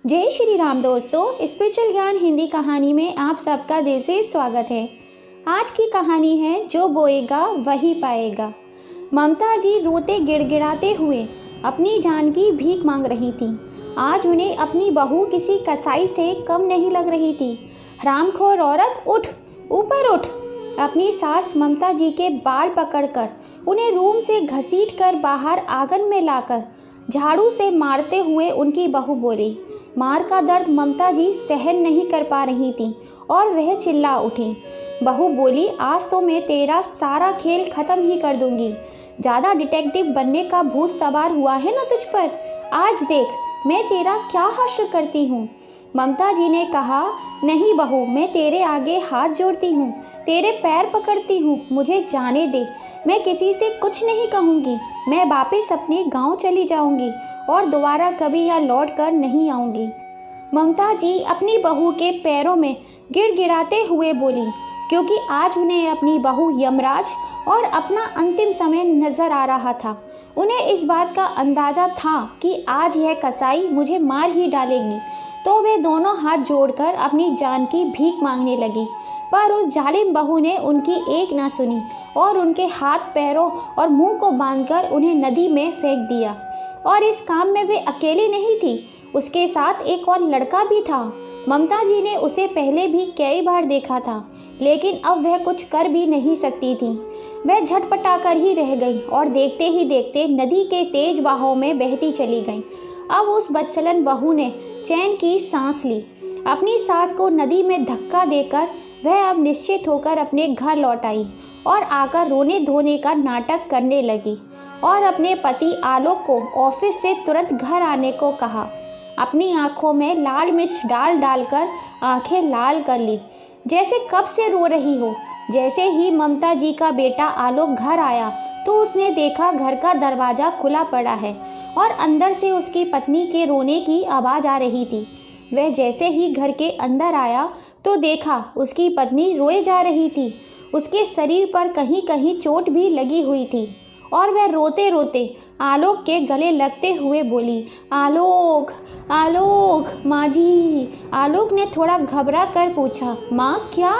जय श्री राम दोस्तों, स्पिरिचुअल ज्ञान हिंदी कहानी में आप सबका दिल से स्वागत है। आज की कहानी है जो बोएगा वही पाएगा। ममता जी रोते गिड़गिड़ाते हुए अपनी जान की भीख मांग रही थी। आज उन्हें अपनी बहू किसी कसाई से कम नहीं लग रही थी। हरामखोर औरत, उठ, ऊपर उठ। अपनी सास ममता जी के बाल पकड़कर उन्हें रूम से घसीट कर बाहर आंगन में लाकर झाड़ू से मारते हुए उनकी बहू बोली। मार का दर्द ममता जी सहन नहीं कर पा रही थी और वह चिल्ला उठी। बहू बोली, आज तो मैं तेरा सारा खेल ख़त्म ही कर दूंगी। ज़्यादा डिटेक्टिव बनने का भूत सवार हुआ है ना तुझ पर। आज देख मैं तेरा क्या हश्र करती हूँ। ममता जी ने कहा, नहीं बहू, मैं तेरे आगे हाथ जोड़ती हूँ, तेरे पैर पकड़ती हूँ, मुझे जाने दे। मैं किसी से कुछ नहीं कहूँगी। मैं वापस अपने गांव चली जाऊँगी और दोबारा कभी यहाँ लौट कर नहीं आऊँगी। ममता जी अपनी बहू के पैरों में गिड़गिड़ाते हुए बोली, क्योंकि आज उन्हें अपनी बहू यमराज और अपना अंतिम समय नज़र आ रहा था। उन्हें इस बात का अंदाज़ा था कि आज यह कसाई मुझे मार ही डालेगी। तो वे दोनों हाथ जोड़कर अपनी जान की भीख मांगने लगी, पर उस जालिम बहू ने उनकी एक ना सुनी और उनके हाथ, पैरों और मुंह को बांधकर उन्हें नदी में फेंक दिया। और इस काम में वे अकेली नहीं थी, उसके साथ एक और लड़का भी था। ममता जी ने उसे पहले भी कई बार देखा था, लेकिन अब वह कुछ कर भी नहीं सकती थी। वह झटपटा कर ही रह गई और देखते ही देखते नदी के तेज बहाव में बहती चली गई। अब उस बदचलन बहू ने चैन की सांस ली। अपनी सास को नदी में धक्का देकर वह अब निश्चित होकर अपने घर लौट आई और आकर रोने धोने का नाटक करने लगी और अपने पति आलोक को ऑफिस से तुरंत घर आने को कहा। अपनी आंखों में लाल मिर्च डाल डालकर आंखें लाल कर ली, जैसे कब से रो रही हो। जैसे ही ममता जी का बेटा आलोक घर आया तो उसने देखा घर का दरवाज़ा खुला पड़ा है और अंदर से उसकी पत्नी के रोने की आवाज़ आ रही थी। वह जैसे ही घर के अंदर आया तो देखा उसकी पत्नी रोए जा रही थी। उसके शरीर पर कहीं कहीं चोट भी लगी हुई थी और वह रोते रोते आलोक के गले लगते हुए बोली, आलोक, आलोक, माँ जी। आलोक ने थोड़ा घबरा कर पूछा, माँ क्या?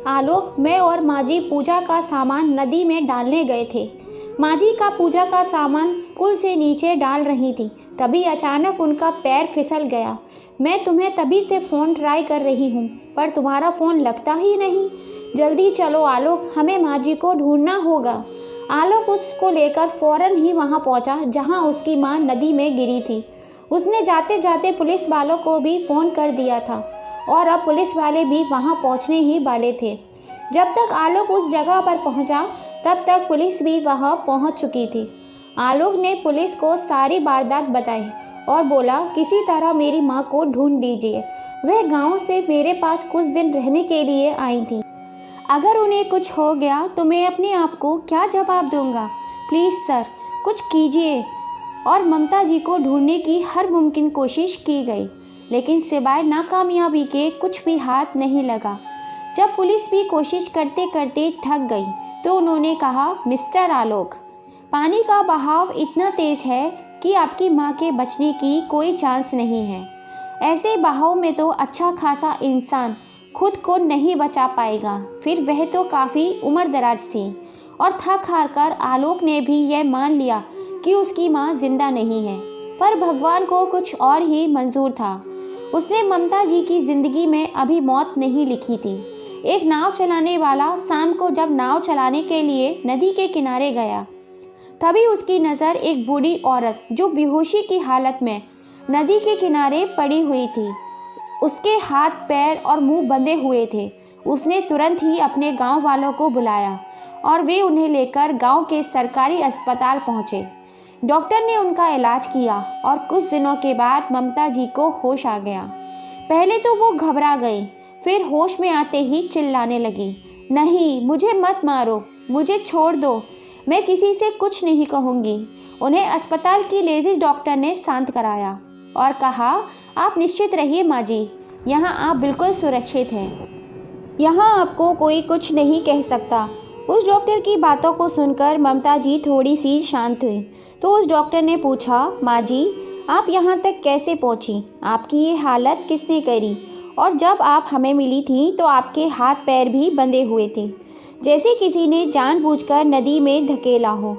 आलोक, मैं और माँ जी पूजा का सामान नदी में डालने गए थे। माँ जी का पूजा का सामान पुल से नीचे डाल रही थी, तभी अचानक उनका पैर फिसल गया। मैं तुम्हें तभी से फ़ोन ट्राई कर रही हूँ, पर तुम्हारा फ़ोन लगता ही नहीं। जल्दी चलो आलोक, हमें माँ जी को ढूंढना होगा। आलोक उसको लेकर फ़ौरन ही वहाँ पहुँचा जहाँ उसकी माँ नदी में गिरी थी। उसने जाते जाते पुलिस वालों को भी फ़ोन कर दिया था और अब पुलिस वाले भी वहाँ पहुँचने ही वाले थे। जब तक आलोक उस जगह पर पहुँचा तब तक पुलिस भी वहाँ पहुँच चुकी थी। आलोक ने पुलिस को सारी वारदात बताई और बोला, किसी तरह मेरी माँ को ढूंढ दीजिए। वह गांव से मेरे पास कुछ दिन रहने के लिए आई थी। अगर उन्हें कुछ हो गया तो मैं अपने आप को क्या जवाब दूंगा? प्लीज़ सर, कुछ कीजिए। और ममता जी को ढूंढने की हर मुमकिन कोशिश की गई, लेकिन सिवाय नाकामयाबी के कुछ भी हाथ नहीं लगा। जब पुलिस भी कोशिश करते करते थक गई तो उन्होंने कहा, मिस्टर आलोक, पानी का बहाव इतना तेज़ है कि आपकी माँ के बचने की कोई चांस नहीं है। ऐसे बहाव में तो अच्छा खासा इंसान खुद को नहीं बचा पाएगा। फिर वह तो काफ़ी उम्र दराज थी। और थक हार कर आलोक ने भी यह मान लिया कि उसकी माँ जिंदा नहीं है, पर भगवान को कुछ और ही मंजूर था। उसने ममता जी की ज़िंदगी में अभी मौत नहीं लिखी थी। एक नाव चलाने वाला शाम को जब नाव चलाने के लिए नदी के किनारे गया, तभी उसकी नज़र एक बूढ़ी औरत जो बेहोशी की हालत में नदी के किनारे पड़ी हुई थी। उसके हाथ, पैर और मुंह बंधे हुए थे। उसने तुरंत ही अपने गांव वालों को बुलाया और वे उन्हें लेकर गांव के सरकारी अस्पताल पहुंचे। डॉक्टर ने उनका इलाज किया और कुछ दिनों के बाद ममता जी को होश आ गया। पहले तो वो घबरा गई, फिर होश में आते ही चिल्लाने लगी, नहीं, मुझे मत मारो, मुझे छोड़ दो, मैं किसी से कुछ नहीं कहूँगी। उन्हें अस्पताल की लेडीज डॉक्टर ने शांत कराया और कहा, आप निश्चित रहिए माँ जी, यहाँ आप बिल्कुल सुरक्षित हैं। यहाँ आपको कोई कुछ नहीं कह सकता। उस डॉक्टर की बातों को सुनकर ममता जी थोड़ी सी शांत हुई तो उस डॉक्टर ने पूछा, माँ जी, आप यहाँ तक कैसे पहुँची? आपकी ये हालत किसने करी? और जब आप हमें मिली थी तो आपके हाथ पैर भी बंधे हुए थे, जैसे किसी ने जानबूझकर नदी में धकेला हो।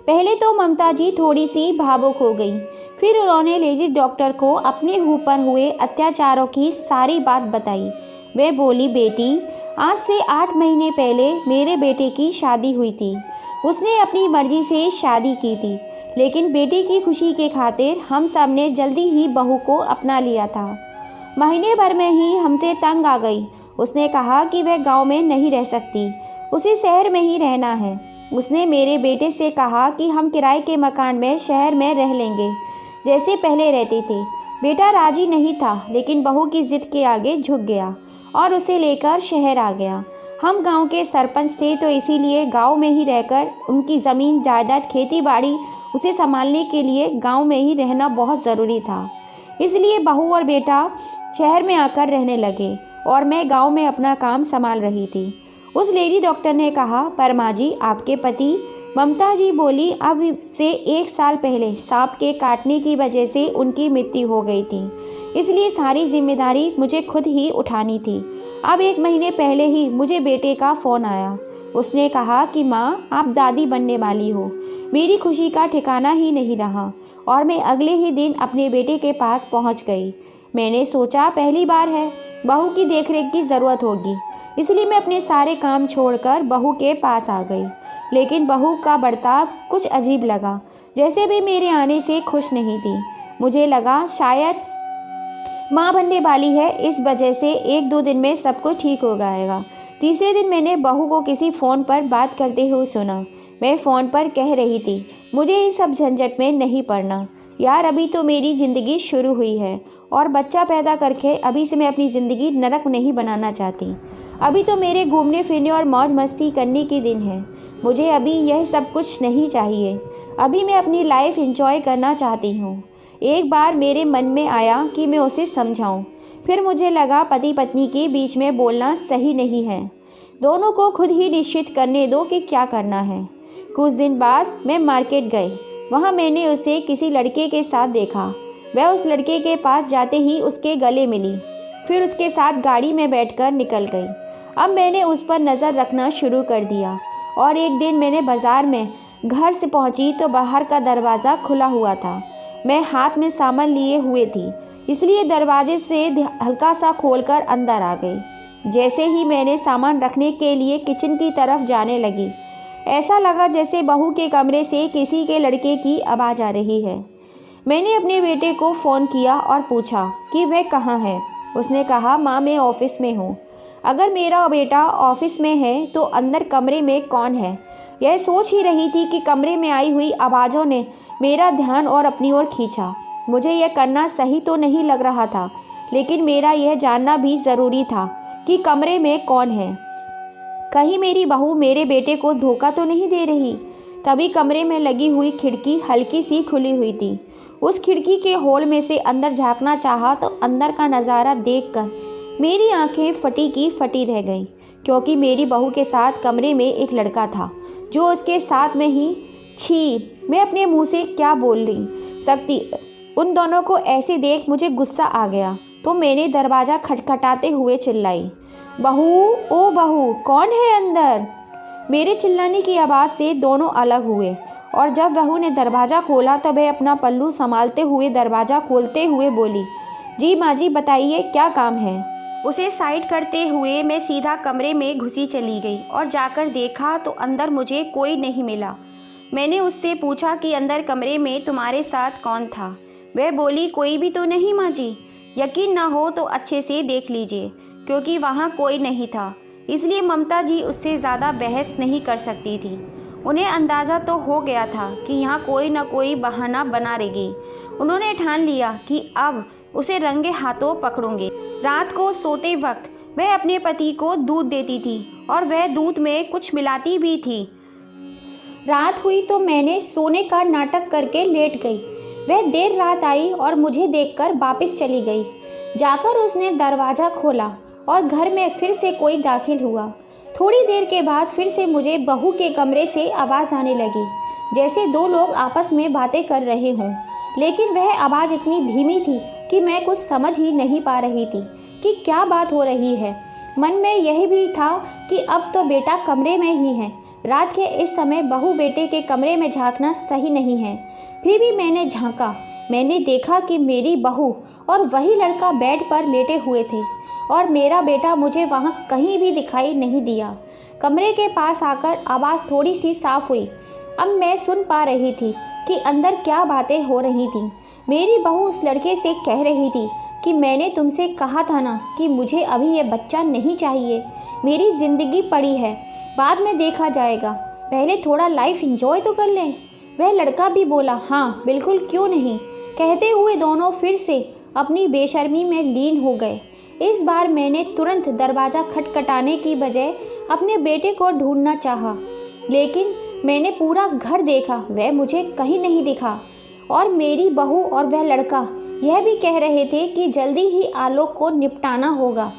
पहले तो ममता जी थोड़ी सी भावुक हो गई। फिर उन्होंने लेडी डॉक्टर को अपने ऊपर हुए अत्याचारों की सारी बात बताई। वह बोली, बेटी, आज से 8 महीने पहले मेरे बेटे की शादी हुई थी। उसने अपनी मर्जी से शादी की थी, लेकिन बेटी की खुशी के खातिर हम सब ने जल्दी ही बहू को अपना लिया था। महीने भर में ही हमसे तंग आ गई। उसने कहा कि वह गांव में नहीं रह सकती, उसे शहर में ही रहना है। उसने मेरे बेटे से कहा कि हम किराए के मकान में शहर में रह लेंगे, जैसे पहले रहते थे। बेटा राजी नहीं था, लेकिन बहू की जिद के आगे झुक गया और उसे लेकर शहर आ गया। हम गांव के सरपंच थे, तो इसीलिए गांव में ही रहकर उनकी ज़मीन जायदाद खेती बाड़ी उसे संभालने के लिए गांव में ही रहना बहुत ज़रूरी था। इसलिए बहू और बेटा शहर में आकर रहने लगे और मैं गांव में अपना काम संभाल रही थी। उस लेडी डॉक्टर ने कहा, पर माँ जी, आपके पति? ममता जी बोली, अब से 1 साल पहले सांप के काटने की वजह से उनकी मृत्यु हो गई थी, इसलिए सारी जिम्मेदारी मुझे खुद ही उठानी थी। अब 1 महीने पहले ही मुझे बेटे का फ़ोन आया। उसने कहा कि माँ, आप दादी बनने वाली हो। मेरी खुशी का ठिकाना ही नहीं रहा और मैं अगले ही दिन अपने बेटे के पास पहुँच गई। मैंने सोचा पहली बार है, बहू की देखरेख की ज़रूरत होगी, इसलिए मैं अपने सारे काम छोड़कर बहू के पास आ गई। लेकिन बहू का बर्ताव कुछ अजीब लगा, जैसे भी मेरे आने से खुश नहीं थी। मुझे लगा शायद माँ बनने वाली है, इस वजह से 1-2 दिन में सब कुछ ठीक हो जाएगा। तीसरे दिन मैंने बहू को किसी फ़ोन पर बात करते हुए सुना। मैं फ़ोन पर कह रही थी, मुझे इन सब झंझट में नहीं पड़ना यार, अभी तो मेरी ज़िंदगी शुरू हुई है और बच्चा पैदा करके अभी से मैं अपनी ज़िंदगी नरक नहीं बनाना चाहती। अभी तो मेरे घूमने फिरने और मौज मस्ती करने के दिन है। मुझे अभी यह सब कुछ नहीं चाहिए। अभी मैं अपनी लाइफ एंजॉय करना चाहती हूँ। एक बार मेरे मन में आया कि मैं उसे समझाऊं। फिर मुझे लगा पति पत्नी के बीच में बोलना सही नहीं है। दोनों को खुद ही निश्चित करने दो कि क्या करना है। कुछ दिन बाद मैं मार्केट गई। वहाँ मैंने उसे किसी लड़के के साथ देखा। वह उस लड़के के पास जाते ही उसके गले मिली, फिर उसके साथ गाड़ी में बैठकर निकल गई। अब मैंने उस पर नज़र रखना शुरू कर दिया और एक दिन मैंने बाज़ार में घर से पहुंची तो बाहर का दरवाज़ा खुला हुआ था। मैं हाथ में सामान लिए हुए थी, इसलिए दरवाजे से हल्का सा खोलकर अंदर आ गई। जैसे ही मैंने सामान रखने के लिए किचन की तरफ जाने लगी, ऐसा लगा जैसे बहू के कमरे से किसी के लड़के की आवाज़ आ रही है। मैंने अपने बेटे को फ़ोन किया और पूछा कि वह कहाँ है। उसने कहा, माँ, मैं ऑफ़िस में हूँ। अगर मेरा बेटा ऑफ़िस में है तो अंदर कमरे में कौन है? यह सोच ही रही थी कि कमरे में आई हुई आवाज़ों ने मेरा ध्यान और अपनी ओर खींचा। मुझे यह करना सही तो नहीं लग रहा था, लेकिन मेरा यह जानना भी ज़रूरी था कि कमरे में कौन है। कहीं मेरी बहू मेरे बेटे को धोखा तो नहीं दे रही। तभी कमरे में लगी हुई खिड़की हल्की सी खुली हुई थी। उस खिड़की के होल में से अंदर झांकना चाहा तो अंदर का नज़ारा देखकर मेरी आंखें फटी की फटी रह गई, क्योंकि मेरी बहू के साथ कमरे में एक लड़का था जो उसके साथ में ही। छी, मैं अपने मुंह से क्या बोल रही सकती। उन दोनों को ऐसे देख मुझे गुस्सा आ गया तो मैंने दरवाज़ा खटखटाते हुए चिल्लाई, बहू, ओ बहू, कौन है अंदर? मेरे चिल्लाने की आवाज़ से दोनों अलग हुए और जब बहू ने दरवाज़ा खोला तो वह अपना पल्लू संभालते हुए दरवाज़ा खोलते हुए बोली, जी माँ जी, बताइए क्या काम है? उसे साइड करते हुए मैं सीधा कमरे में घुसी चली गई और जाकर देखा तो अंदर मुझे कोई नहीं मिला। मैंने उससे पूछा कि अंदर कमरे में तुम्हारे साथ कौन था? वह बोली, कोई भी तो नहीं माँ जी। यकीन ना हो तो अच्छे से देख लीजिए, क्योंकि वहाँ कोई नहीं था। इसलिए ममता जी उससे ज़्यादा बहस नहीं कर सकती थी। उन्हें अंदाज़ा तो हो गया था कि यहाँ कोई ना कोई बहाना बना रहेगी। उन्होंने ठान लिया कि अब उसे रंगे हाथों पकड़ूंगे। रात को सोते वक्त वह अपने पति को दूध देती थी और वह दूध में कुछ मिलाती भी थी। रात हुई तो मैंने सोने का नाटक करके लेट गई। वह देर रात आई और मुझे देखकर वापस चली गई। जाकर उसने दरवाज़ा खोला और घर में फिर से कोई दाखिल हुआ। थोड़ी देर के बाद फिर से मुझे बहू के कमरे से आवाज़ आने लगी, जैसे 2 लोग आपस में बातें कर रहे हों। लेकिन वह आवाज़ इतनी धीमी थी कि मैं कुछ समझ ही नहीं पा रही थी कि क्या बात हो रही है। मन में यह भी था कि अब तो बेटा कमरे में ही है, रात के इस समय बहू बेटे के कमरे में झांकना सही नहीं है। फिर भी मैंने झांका। मैंने देखा कि मेरी बहू और वही लड़का बेड पर लेटे हुए थे और मेरा बेटा मुझे वहाँ कहीं भी दिखाई नहीं दिया। कमरे के पास आकर आवाज़ थोड़ी सी साफ हुई। अब मैं सुन पा रही थी कि अंदर क्या बातें हो रही थीं। मेरी बहू उस लड़के से कह रही थी कि मैंने तुमसे कहा था ना कि मुझे अभी ये बच्चा नहीं चाहिए, मेरी ज़िंदगी पड़ी है, बाद में देखा जाएगा, पहले थोड़ा लाइफ एंजॉय तो कर लें। वह लड़का भी बोला हाँ बिल्कुल, क्यों नहीं। कहते हुए दोनों फिर से अपनी बेशर्मी में लीन हो गए। इस बार मैंने तुरंत दरवाज़ा खटखटाने की बजाय अपने बेटे को ढूंढना चाहा, लेकिन मैंने पूरा घर देखा, वह मुझे कहीं नहीं दिखा। और मेरी बहू और वह लड़का यह भी कह रहे थे कि जल्दी ही आलोक को निपटाना होगा,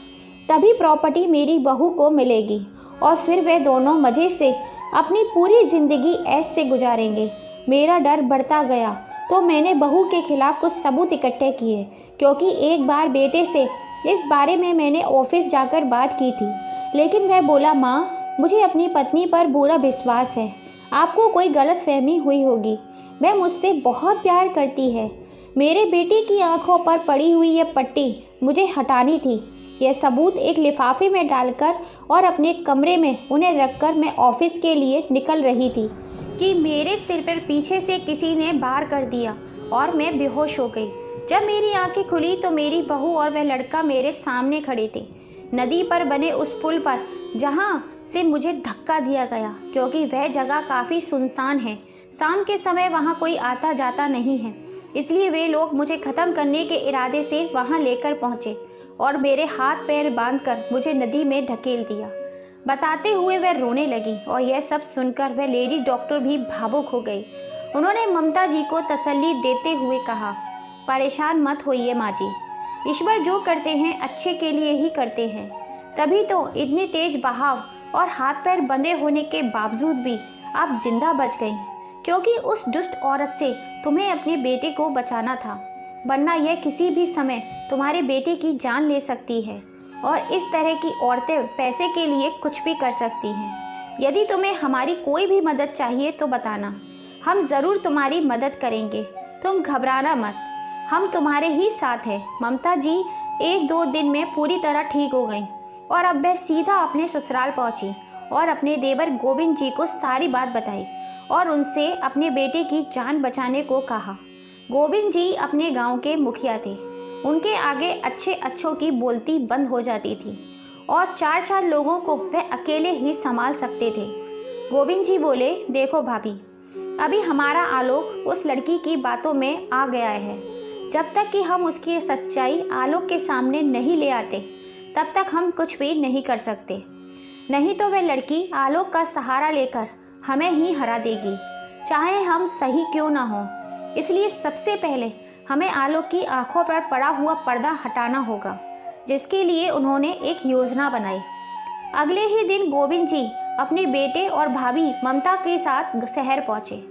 तभी प्रॉपर्टी मेरी बहू को मिलेगी और फिर वे दोनों मज़े से अपनी पूरी ज़िंदगी ऐसे गुजारेंगे। मेरा डर बढ़ता गया तो मैंने बहू के खिलाफ़ कुछ सबूत इकट्ठे किए, क्योंकि एक बार बेटे से इस बारे में मैंने ऑफिस जाकर बात की थी, लेकिन वह बोला माँ मुझे अपनी पत्नी पर पूरा विश्वास है, आपको कोई गलत फहमी हुई होगी, वह मुझसे बहुत प्यार करती है। मेरे बेटे की आंखों पर पड़ी हुई यह पट्टी मुझे हटानी थी। यह सबूत एक लिफाफे में डालकर और अपने कमरे में उन्हें रखकर मैं ऑफिस के लिए निकल रही थी कि मेरे सिर पर पीछे से किसी ने वार कर दिया और मैं बेहोश हो गई। जब मेरी आंखें खुली तो मेरी बहू और वह लड़का मेरे सामने खड़े थे, नदी पर बने उस पुल पर जहाँ से मुझे धक्का दिया गया, क्योंकि वह जगह काफ़ी सुनसान है। शाम के समय वहाँ कोई आता जाता नहीं है, इसलिए वे लोग मुझे ख़त्म करने के इरादे से वहाँ लेकर पहुँचे और मेरे हाथ पैर बांधकर मुझे नदी में ढकेल दिया। बताते हुए वह रोने लगी और यह सब सुनकर वह लेडी डॉक्टर भी भावुक हो गई। उन्होंने ममता जी को तसल्ली देते हुए कहा, परेशान मत होइए माँ जी, ईश्वर जो करते हैं अच्छे के लिए ही करते हैं। तभी तो इतनी तेज बहाव और हाथ पैर बंधे होने के बावजूद भी आप जिंदा बच गईं, क्योंकि उस दुष्ट औरत से तुम्हें अपने बेटे को बचाना था, वरना यह किसी भी समय तुम्हारे बेटे की जान ले सकती है। और इस तरह की औरतें पैसे के लिए कुछ भी कर सकती हैं। यदि तुम्हें हमारी कोई भी मदद चाहिए तो बताना, हम ज़रूर तुम्हारी मदद करेंगे, तुम घबराना मत, हम तुम्हारे ही साथ हैं। ममता जी 1-2 दिन में पूरी तरह ठीक हो गई और अब वह सीधा अपने ससुराल पहुंची और अपने देवर गोविंद जी को सारी बात बताई और उनसे अपने बेटे की जान बचाने को कहा। गोविंद जी अपने गांव के मुखिया थे, उनके आगे अच्छे अच्छों की बोलती बंद हो जाती थी और 4-4 लोगों को वह अकेले ही संभाल सकते थे। गोविंद जी बोले, देखो भाभी, अभी हमारा आलोक उस लड़की की बातों में आ गया है, जब तक कि हम उसकी सच्चाई आलोक के सामने नहीं ले आते तब तक हम कुछ भी नहीं कर सकते, नहीं तो वह लड़की आलोक का सहारा लेकर हमें ही हरा देगी, चाहे हम सही क्यों ना हो। इसलिए सबसे पहले हमें आलोक की आंखों पर पड़ा हुआ पर्दा हटाना होगा, जिसके लिए उन्होंने एक योजना बनाई। अगले ही दिन गोविंद जी अपने बेटे और भाभी ममता के साथ शहर पहुंचे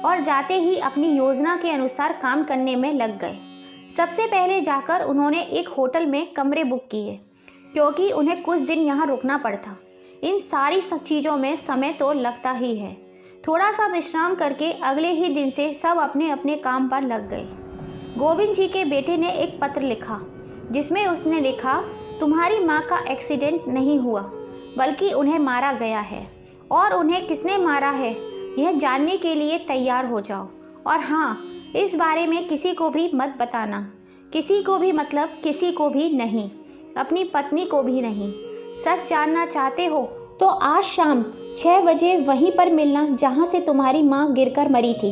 और जाते ही अपनी योजना के अनुसार काम करने में लग गए। सबसे पहले जाकर उन्होंने एक होटल में कमरे बुक किए, क्योंकि उन्हें कुछ दिन यहाँ रुकना पड़ता। इन सारी सब चीज़ों में समय तो लगता ही है। थोड़ा सा विश्राम करके अगले ही दिन से सब अपने अपने काम पर लग गए। गोविंद जी के बेटे ने एक पत्र लिखा, जिसमें उसने लिखा, तुम्हारी माँ का एक्सीडेंट नहीं हुआ बल्कि उन्हें मारा गया है, और उन्हें किसने मारा है यह जानने के लिए तैयार हो जाओ। और हाँ, इस बारे में किसी को भी मत बताना, किसी को भी मतलब किसी को भी नहीं, अपनी पत्नी को भी नहीं। सच जानना चाहते हो तो आज शाम 6 बजे वहीं पर मिलना जहाँ से तुम्हारी माँ गिरकर मरी थी,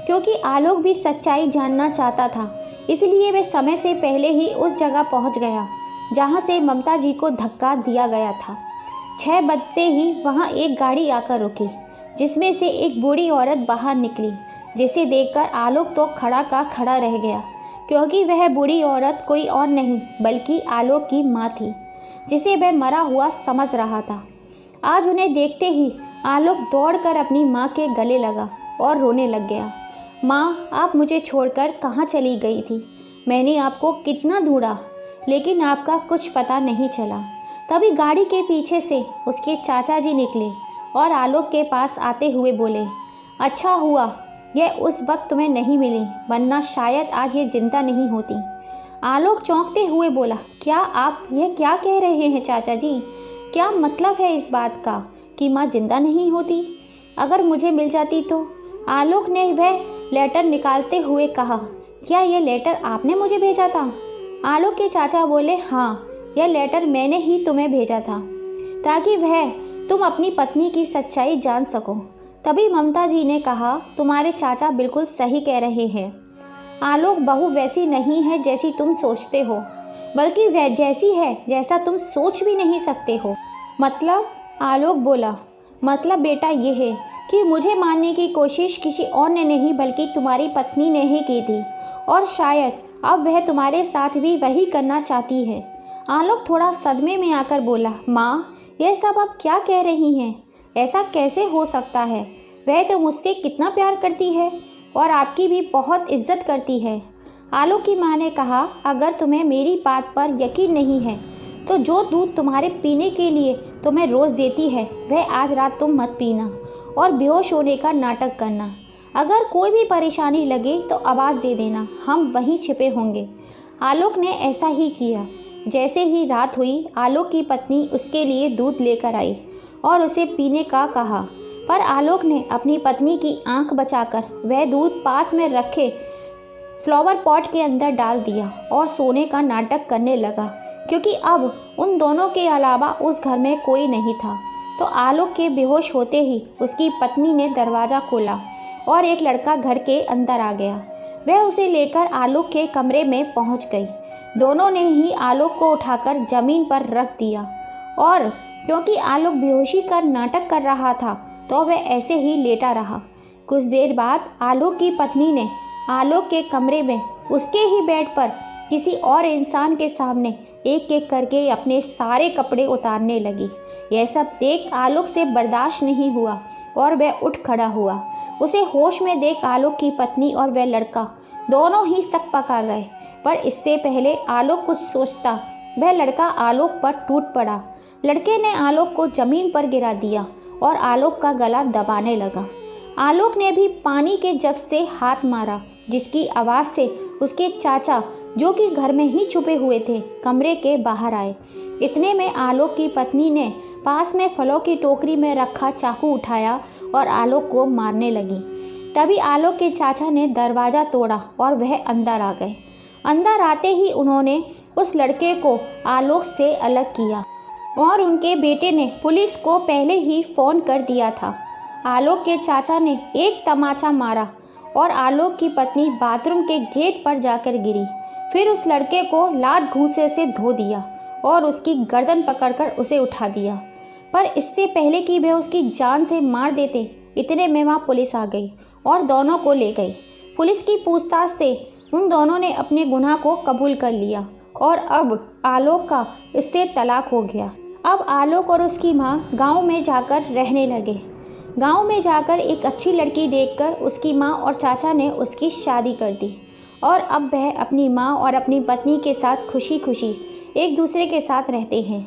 क्योंकि आलोक भी सच्चाई जानना चाहता था, इसलिए वे समय से पहले ही उस जगह पहुँच गया जहाँ से ममता जी को धक्का दिया गया था। 6 बजते ही वहाँ एक गाड़ी आकर रुकी, जिसमें से एक बूढ़ी औरत बाहर निकली, जिसे देखकर आलोक तो खड़ा का खड़ा रह गया, क्योंकि वह बूढ़ी औरत कोई और नहीं बल्कि आलोक की माँ थी, जिसे वह मरा हुआ समझ रहा था। आज उन्हें देखते ही आलोक दौड़कर अपनी माँ के गले लगा और रोने लग गया। माँ, आप मुझे छोड़कर कहाँ चली गई थी? मैंने आपको कितना ढूंढा, लेकिन आपका कुछ पता नहीं चला। तभी गाड़ी के पीछे से उसके चाचा जी निकले और आलोक के पास आते हुए बोले, अच्छा हुआ यह उस वक्त तुम्हें नहीं मिली, वरना शायद आज ये जिंदा नहीं होती। आलोक चौंकते हुए बोला, क्या आप यह क्या कह रहे हैं चाचा जी? क्या मतलब है इस बात का कि माँ जिंदा नहीं होती? अगर मुझे मिल जाती तो? आलोक ने वह लेटर निकालते हुए कहा, क्या यह लेटर आपने मुझे भेजा था? आलोक के चाचा बोले, हाँ, यह लेटर मैंने ही तुम्हें भेजा था ताकि वह तुम अपनी पत्नी की सच्चाई जान सको। तभी ममता जी ने कहा, तुम्हारे चाचा बिल्कुल सही कह रहे हैं। आलोक, बहू वैसी नहीं है जैसी तुम सोचते हो, बल्कि वह जैसी है जैसा तुम सोच भी नहीं सकते हो। मतलब? आलोक बोला, मतलब बेटा ये है कि मुझे मारने की कोशिश किसी और ने नहीं बल्कि तुम्हारी पत्नी ने ही की थी, और शायद अब वह तुम्हारे साथ भी वही करना चाहती है। आलोक थोड़ा सदमे में आकर बोला, माँ, यह सब आप क्या कह रही हैं? ऐसा कैसे हो सकता है? वह तो मुझसे कितना प्यार करती है और आपकी भी बहुत इज्जत करती है। आलोक की माँ ने कहा, अगर तुम्हें मेरी बात पर यकीन नहीं है तो जो दूध तुम्हारे पीने के लिए तुम्हें रोज़ देती है वह आज रात तुम मत पीना और बेहोश होने का नाटक करना। अगर कोई भी परेशानी लगे तो आवाज़ दे देना, हम वहीं छिपे होंगे। आलोक ने ऐसा ही किया। जैसे ही रात हुई, आलोक की पत्नी उसके लिए दूध लेकर आई और उसे पीने का कहा, पर आलोक ने अपनी पत्नी की आंख बचाकर वह दूध पास में रखे फ्लावर पॉट के अंदर डाल दिया और सोने का नाटक करने लगा, क्योंकि अब उन दोनों के अलावा उस घर में कोई नहीं था। तो आलोक के बेहोश होते ही उसकी पत्नी ने दरवाज़ा खोला और एक लड़का घर के अंदर आ गया। वह उसे लेकर आलोक के कमरे में पहुंच गई। दोनों ने ही आलोक को उठाकर ज़मीन पर रख दिया, और क्योंकि आलोक बेहोशी का नाटक कर रहा था तो वह ऐसे ही लेटा रहा। कुछ देर बाद आलोक की पत्नी ने आलोक के कमरे में उसके ही बेड पर किसी और इंसान के सामने एक एक करके अपने सारे कपड़े उतारने लगी। यह सब देख आलोक से बर्दाश्त नहीं हुआ और वह उठ खड़ा हुआ। उसे होश में देख आलोक की पत्नी और वह लड़का दोनों ही सकपका गए, पर इससे पहले आलोक कुछ सोचता वह लड़का आलोक पर टूट पड़ा। लड़के ने आलोक को ज़मीन पर गिरा दिया और आलोक का गला दबाने लगा। आलोक ने भी पानी के जग से हाथ मारा, जिसकी आवाज़ से उसके चाचा, जो कि घर में ही छुपे हुए थे, कमरे के बाहर आए। इतने में आलोक की पत्नी ने पास में फलों की टोकरी में रखा चाकू उठाया और आलोक को मारने लगी। तभी आलोक के चाचा ने दरवाज़ा तोड़ा और वह अंदर आ गए। अंदर आते ही उन्होंने उस लड़के को आलोक से अलग किया और उनके बेटे ने पुलिस को पहले ही फ़ोन कर दिया था। आलोक के चाचा ने एक तमाचा मारा और आलोक की पत्नी बाथरूम के गेट पर जाकर गिरी। फिर उस लड़के को लात घूंसे से धो दिया और उसकी गर्दन पकड़कर उसे उठा दिया, पर इससे पहले कि वह उसकी जान से मार देते, इतने में वहाँ पुलिस आ गई और दोनों को ले गई। पुलिस की पूछताछ से उन दोनों ने अपने गुनाह को कबूल कर लिया और अब आलोक का इससे तलाक हो गया। अब आलोक और उसकी माँ गांव में जाकर रहने लगे। गांव में जाकर एक अच्छी लड़की देखकर उसकी माँ और चाचा ने उसकी शादी कर दी और अब वह अपनी माँ और अपनी पत्नी के साथ खुशी खुशी एक दूसरे के साथ रहते हैं।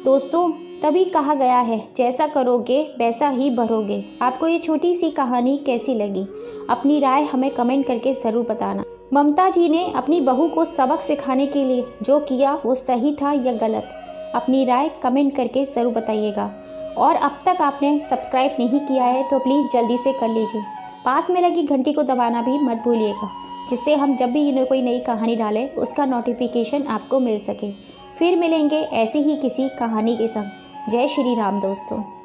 दोस्तों, तभी कहा गया है, जैसा करोगे वैसा ही भरोगे। आपको ये छोटी सी कहानी कैसी लगी? अपनी राय हमें कमेंट करके ज़रूर बताना। ममता जी ने अपनी बहू को सबक सिखाने के लिए जो किया वो सही था या गलत? अपनी राय कमेंट करके ज़रूर बताइएगा। और अब तक आपने सब्सक्राइब नहीं किया है तो प्लीज़ जल्दी से कर लीजिए। पास में लगी घंटी को दबाना भी मत भूलिएगा, जिससे हम जब भी कोई नई कहानी डालें उसका नोटिफिकेशन आपको मिल सके। फिर मिलेंगे ऐसी ही किसी कहानी के संग। जय श्री राम दोस्तों।